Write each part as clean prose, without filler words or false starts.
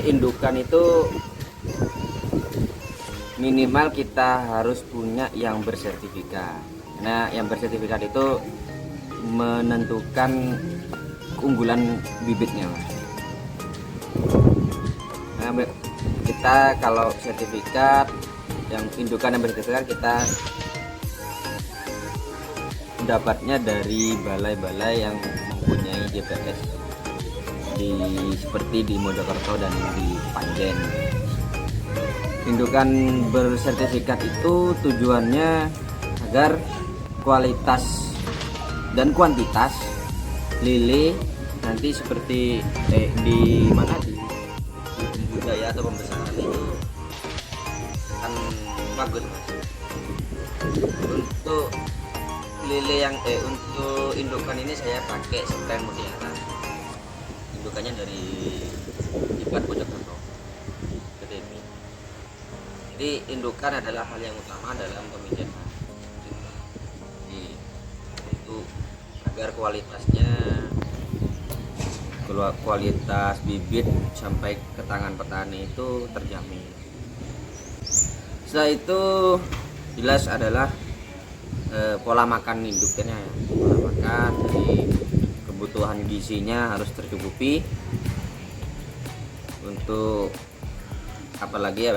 indukan itu minimal kita harus punya yang bersertifikat. Nah, yang bersertifikat itu menentukan keunggulan bibitnya, Mas. Nah, kita kalau sertifikat yang indukan yang bersertifikat kita dapatnya dari balai-balai yang mempunyai JPS seperti di Mojokerto dan di Panjen. Indukan bersertifikat itu tujuannya agar kualitas dan kuantitas lele nanti seperti di mana di budidaya atau pembesaran itu kan bagus, Mas. Untuk lele yang untuk indukan ini saya pakai strain Mutiara. Indukannya dari Ibat Mojokerto. Jadi indukan adalah hal yang utama dalam pemijahan. Itu agar kualitas bibit sampai ke tangan petani itu terjamin. Setelah itu jelas adalah pola makan induknya, pola makan dari kebutuhan gizinya harus tercukupi. Untuk apalagi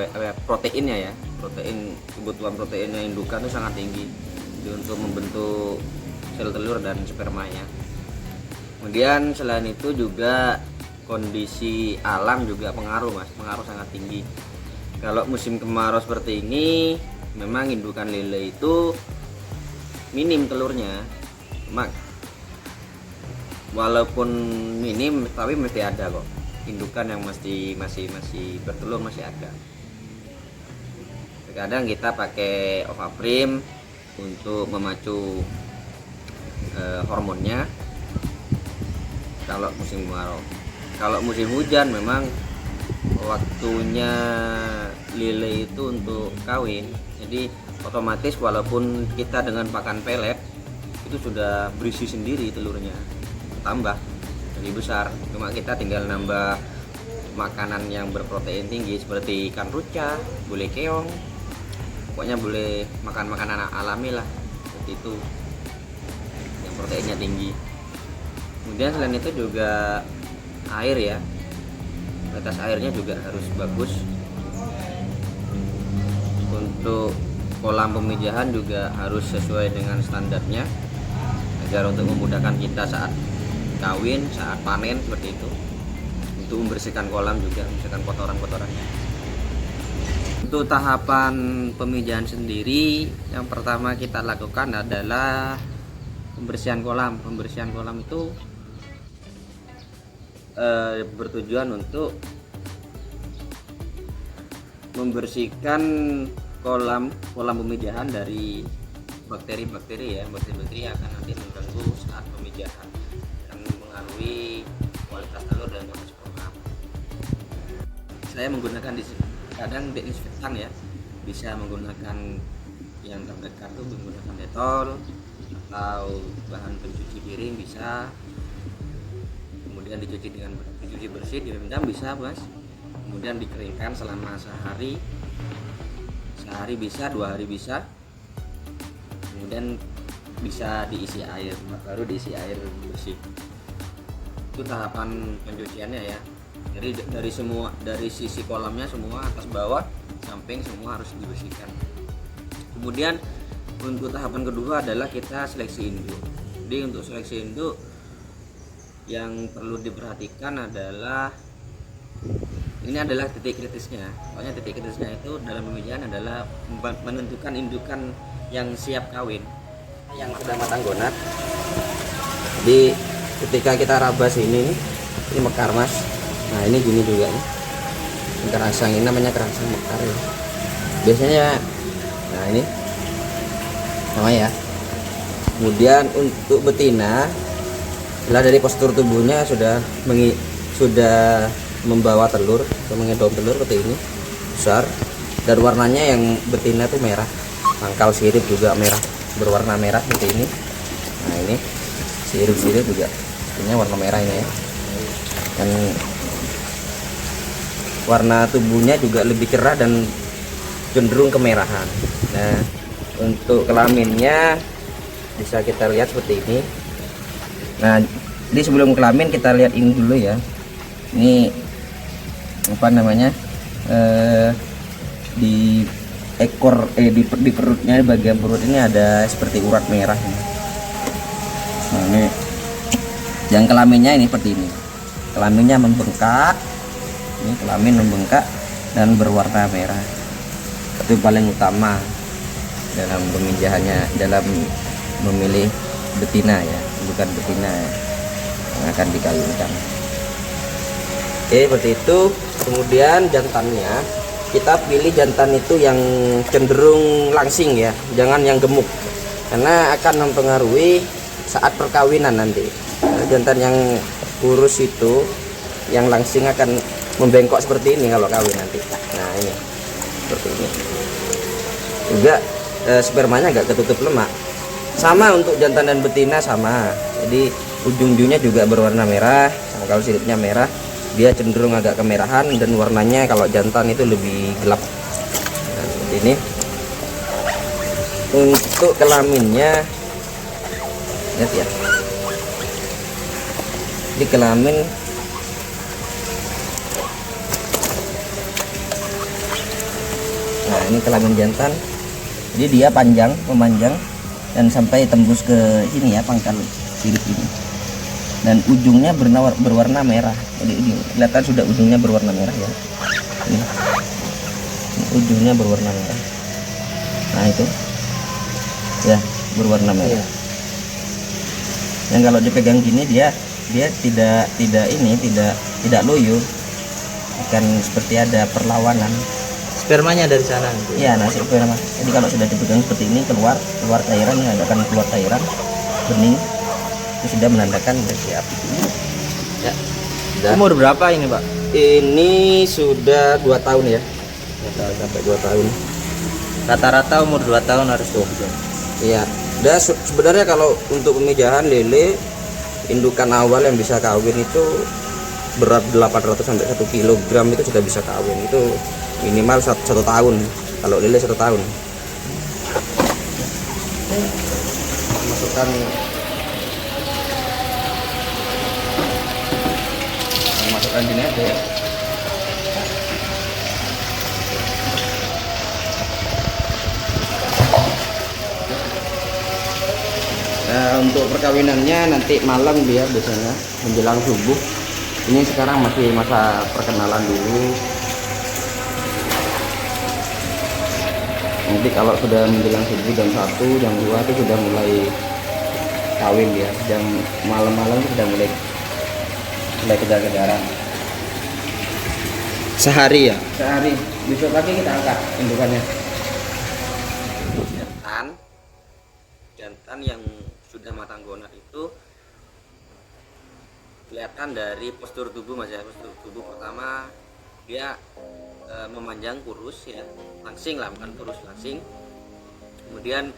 proteinnya ya, kebutuhan proteinnya indukan itu sangat tinggi untuk membentuk sel telur dan spermanya. Kemudian selain itu juga kondisi alam juga pengaruh, Mas, pengaruh sangat tinggi. Kalau musim kemarau seperti ini memang indukan lele itu minim telurnya, walaupun minim tapi mesti ada kok indukan yang masih bertelur, masih ada. Kadang kita pakai Ovaprim untuk memacu hormonnya kalau musim kemarau. Kalau musim hujan memang waktunya lele itu untuk kawin, jadi otomatis walaupun kita dengan pakan pelet itu sudah berisi sendiri telurnya, tambah lebih besar, cuma kita tinggal nambah makanan yang berprotein tinggi seperti ikan ruca, boleh keong, pokoknya boleh makan makanan alami lah seperti itu yang proteinnya tinggi. Kemudian selain itu juga air ya, kualitas airnya juga harus bagus. Untuk kolam pemijahan juga harus sesuai dengan standarnya agar untuk memudahkan kita saat kawin, saat panen seperti itu. Untuk membersihkan kolam juga, membersihkan kotoran-kotorannya. Untuk tahapan pemijahan sendiri, yang pertama kita lakukan adalah pembersihan kolam. Pembersihan kolam itu bertujuan untuk membersihkan kolam pemijahan dari bakteri-bakteri ya, bakteri-bakteri yang akan nanti mengganggu saat pemijahan dan mempengaruhi kualitas telur dan kualitas sperma. Saya menggunakan kadang desinfektan ya, bisa menggunakan yang terdekat tuh menggunakan Dettol atau bahan pencuci piring bisa, kemudian dicuci bersih, direndam bisa, Mas, kemudian dikeringkan selama sehari bisa, 2 hari bisa, kemudian bisa diisi air, baru diisi air bersih. Itu tahapan pencuciannya ya. Jadi dari sisi kolamnya semua, atas bawah samping semua harus dibersihkan. Kemudian untuk tahapan kedua adalah kita seleksi induk. Jadi untuk seleksi induk yang perlu diperhatikan adalah ini adalah titik kritisnya. Pokoknya titik kritisnya itu dalam pemijahan adalah menentukan indukan yang siap kawin, yang sudah matang gonat. Jadi ketika kita rabas ini mekar, Mas. Nah ini gini juga nih, kerangsang, ini namanya kerangsang mekar ya. Biasanya, nah ini namanya ya. Kemudian untuk betina, setelah dari postur tubuhnya sudah membawa telur atau mengedom telur seperti ini besar, dan warnanya yang betina itu merah, pangkal sirip juga merah, berwarna merah seperti ini. Nah ini sirip juga ini warna merah ini ya. Dan warna tubuhnya juga lebih cerah dan cenderung kemerahan. Nah, untuk kelaminnya bisa kita lihat seperti ini. Nah, jadi sebelum kelamin kita lihat ini dulu ya. Ini apa namanya, di ekor di perutnya, bagian perut ini ada seperti urat merah. Nah, ini yang kelaminnya ini seperti ini. Kelaminnya membengkak. Ini kelamin membengkak dan berwarna merah. Itu paling utama dalam pemijahannya, dalam memilih betina ya, bukan betina yang akan dikawinkan. Oke, seperti itu. Kemudian jantannya, kita pilih jantan itu yang cenderung langsing ya, jangan yang gemuk, karena akan mempengaruhi saat perkawinan nanti. Jantan yang kurus itu, yang langsing akan membengkok seperti ini kalau kawin nanti. Nah, ini seperti ini. Juga spermanya agak ketutup lemak. Sama untuk jantan dan betina sama. Jadi ujung-ujungnya juga berwarna merah. Nah, kalau siripnya merah, dia cenderung agak kemerahan, dan warnanya kalau jantan itu lebih gelap. Nah, seperti ini. Untuk kelaminnya, lihat ya. Di kelamin nah, ini kelamin jantan. Jadi dia panjang, memanjang dan sampai tembus ke sini ya, pangkal sirip ini. Dan ujungnya berwarna merah. Jadi ini kelihatan sudah ujungnya berwarna merah ya. Ini ujungnya berwarna merah. Nah, itu ya, berwarna merah. Yang kalau dipegang gini dia tidak loyo, akan seperti ada perlawanan. Spermanya dari sana. Iya, nah sperma. Jadi kalau sudah dipegang seperti ini, keluar cairan, ya akan keluar cairan bening, itu sudah menandakan sudah siap. Ya, sudah. Umur berapa ini, Pak? Ini sudah 2 tahun ya. Sampai 2 tahun. Rata-rata umur 2 tahun harus tuh. Iya. Dan sebenarnya kalau untuk pemijahan lele indukan awal yang bisa kawin itu berat 800 sampai 1 kilogram itu sudah bisa kawin. Itu minimal 1 tahun. Kalau lele 1 tahun. Masukkan gini aja ya. Nah, untuk perkawinannya nanti malam dia biasanya menjelang subuh. Ini sekarang masih masa perkenalan dulu. Nanti kalau sudah menjelang subuh jam 1, jam 2 itu sudah mulai kawin ya. Jam malam-malam itu sudah mulai kejar-kejaran. Sehari ya? Sehari. Besok pagi kita angkat indukannya. Jantan yang sudah matang gonat itu kelihatan dari postur tubuh Mas ya. Postur tubuh pertama dia memanjang, kurus ya, langsing lah, bukan kurus, langsing. Kemudian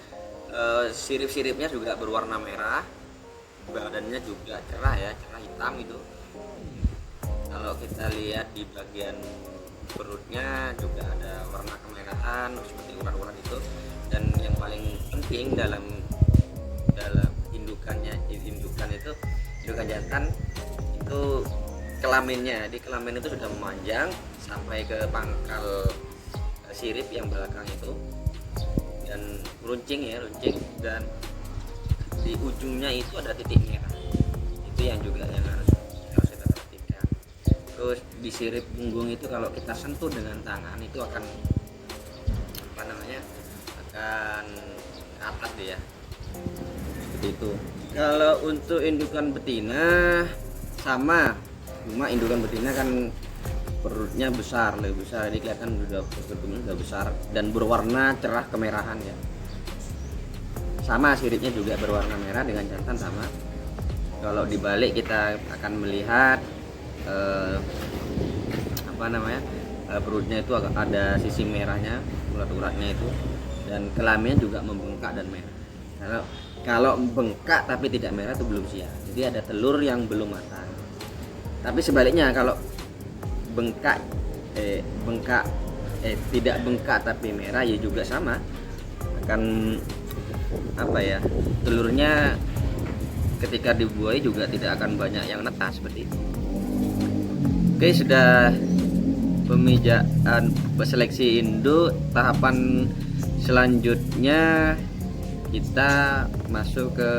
sirip-siripnya juga berwarna merah, badannya juga cerah ya, cerah hitam itu. Kalau kita lihat di bagian perutnya juga ada warna kemerahan seperti urat-urat itu. Dan yang paling penting dalam indukan jantan itu kelaminnya. Di kelamin itu sudah memanjang sampai ke pangkal sirip yang belakang itu, dan runcing dan di ujungnya itu ada titik merah. Itu yang juga yang harus kita perhatikan. Terus di sirip punggung itu kalau kita sentuh dengan tangan itu akan akan ke atas dia, seperti itu. Kalau untuk indukan betina sama, cuma indukan betina kan perutnya besar, lebih besar, jadi kelihatan sudah besar dan berwarna cerah kemerahan ya. Sama siripnya juga berwarna merah dengan jantan sama. Kalau dibalik kita akan melihat perutnya itu ada sisi merahnya, urat-uratnya itu, dan kelaminnya juga membengkak dan merah. Kalau bengkak tapi tidak merah itu belum siap, jadi ada telur yang belum matang. Tapi sebaliknya kalau bengkak bengkak, tidak bengkak tapi merah ya juga sama, akan apa ya, telurnya ketika dibuai juga tidak akan banyak yang netas seperti itu. Oke, sudah pemijaan seleksi induk. Tahapan selanjutnya kita masuk ke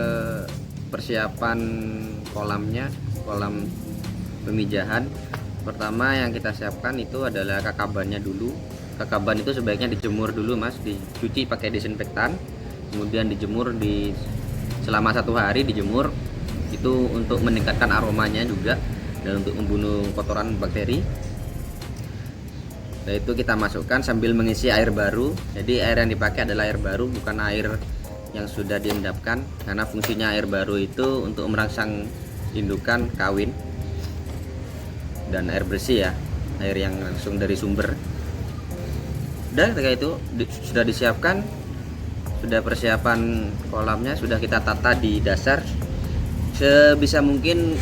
persiapan kolamnya, kolam pemijahan. Pertama yang kita siapkan itu adalah kakabannya dulu. Kakaban itu sebaiknya dijemur dulu mas, dicuci pakai disinfektan, kemudian dijemur selama 1 hari dijemur, itu untuk meningkatkan aromanya juga dan untuk membunuh kotoran bakteri. Setelah itu kita masukkan sambil mengisi air baru. Jadi air yang dipakai adalah air baru, bukan air yang sudah diendapkan, karena fungsinya air baru itu untuk merangsang indukan kawin, dan air bersih ya, air yang langsung dari sumber. Dan ketika itu sudah disiapkan, sudah persiapan kolamnya sudah kita tata di dasar sebisa mungkin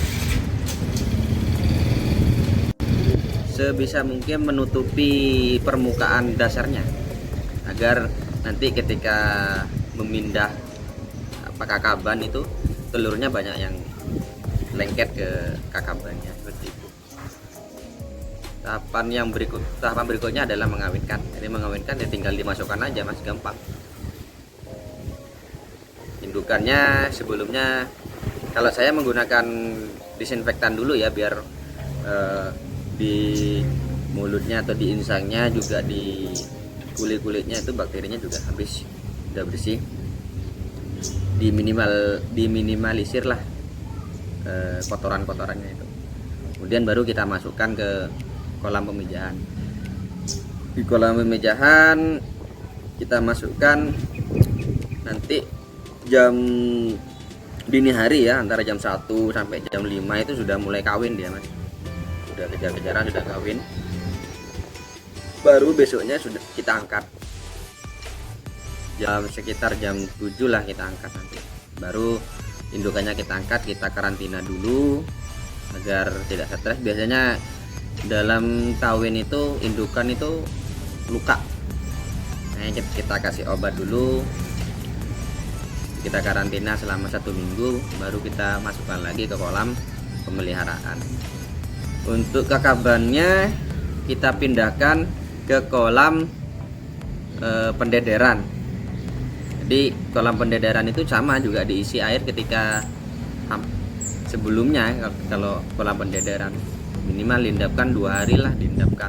menutupi permukaan dasarnya, agar nanti ketika memindah kakaban itu telurnya banyak yang lengket ke kakabannya seperti itu. Tahapan berikutnya adalah mengawinkan. Jadi mengawinkan ya tinggal dimasukkan aja mas, gampang. Indukannya sebelumnya kalau saya menggunakan disinfektan dulu ya, biar di mulutnya atau di insangnya juga di kulit-kulitnya itu bakterinya juga habis, sudah bersih, diminimalisir lah kotoran-kotorannya itu. Kemudian baru kita masukkan ke kolam pemijahan. Di kolam pemijahan kita masukkan nanti jam dini hari ya, antara jam 1 sampai jam 5 itu sudah mulai kawin dia mas, sudah kejar-kejaran, sudah kawin. Baru besoknya sudah kita angkat, sekitar jam 7 lah kita angkat nanti. Baru indukannya kita angkat, kita karantina dulu agar tidak stres. Biasanya dalam kawin itu indukan itu luka, nah, kita kasih obat dulu, kita karantina selama 1 minggu, baru kita masukkan lagi ke kolam pemeliharaan. Untuk kakabannya kita pindahkan ke kolam pendederan. Jadi kolam pendederan itu sama juga diisi air ketika sebelumnya. Kalau kolam pendederan minimal diendapkan 2 hari lah diendapkan.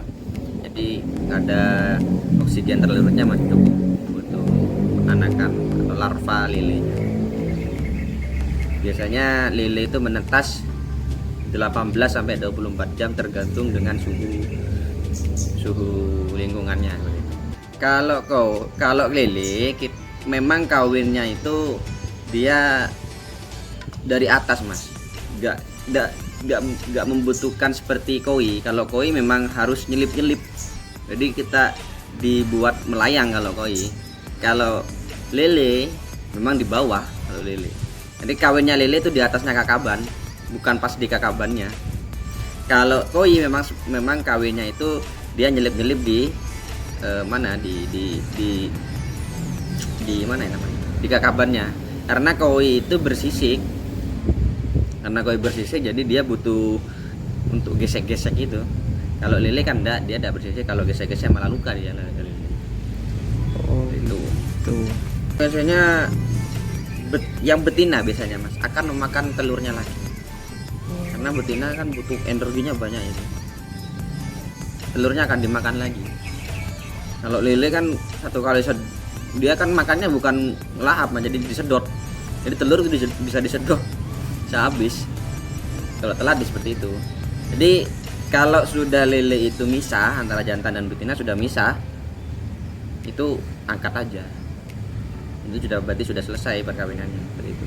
Jadi ada oksigen telurnya masih cukup untuk anakan atau larva lele. Biasanya lele itu menetas 18 sampai 24 jam tergantung dengan suhu lingkungannya. Kalau lele memang kawinnya itu dia dari atas mas, nggak membutuhkan seperti koi. Kalau koi memang harus nyelip, jadi kita dibuat melayang kalau koi. Kalau lele memang di bawah kalau lele. Jadi kawinnya lele itu di atasnya kakaban, bukan pas di kakabannya. Kalau koi memang kawinnya itu dia nyelip di mana di mana ya namanya, di kakabannya. Karena koi itu bersisik, jadi dia butuh untuk gesek-gesek itu. Kalau lele kan dia tidak bersisik, kalau gesek-gesek malah luka dia lele. Oh itu biasanya yang betina biasanya mas akan memakan telurnya lagi, karena betina kan butuh energinya banyak itu, telurnya akan dimakan lagi. Kalau lele kan satu kali dia kan makannya bukan lahap, jadi disedot, jadi telur itu bisa disedot, bisa habis kalau telat seperti itu. Jadi kalau sudah lele itu misah antara jantan dan betina, sudah misah, itu angkat aja, itu sudah berarti sudah selesai perkawinannya seperti itu.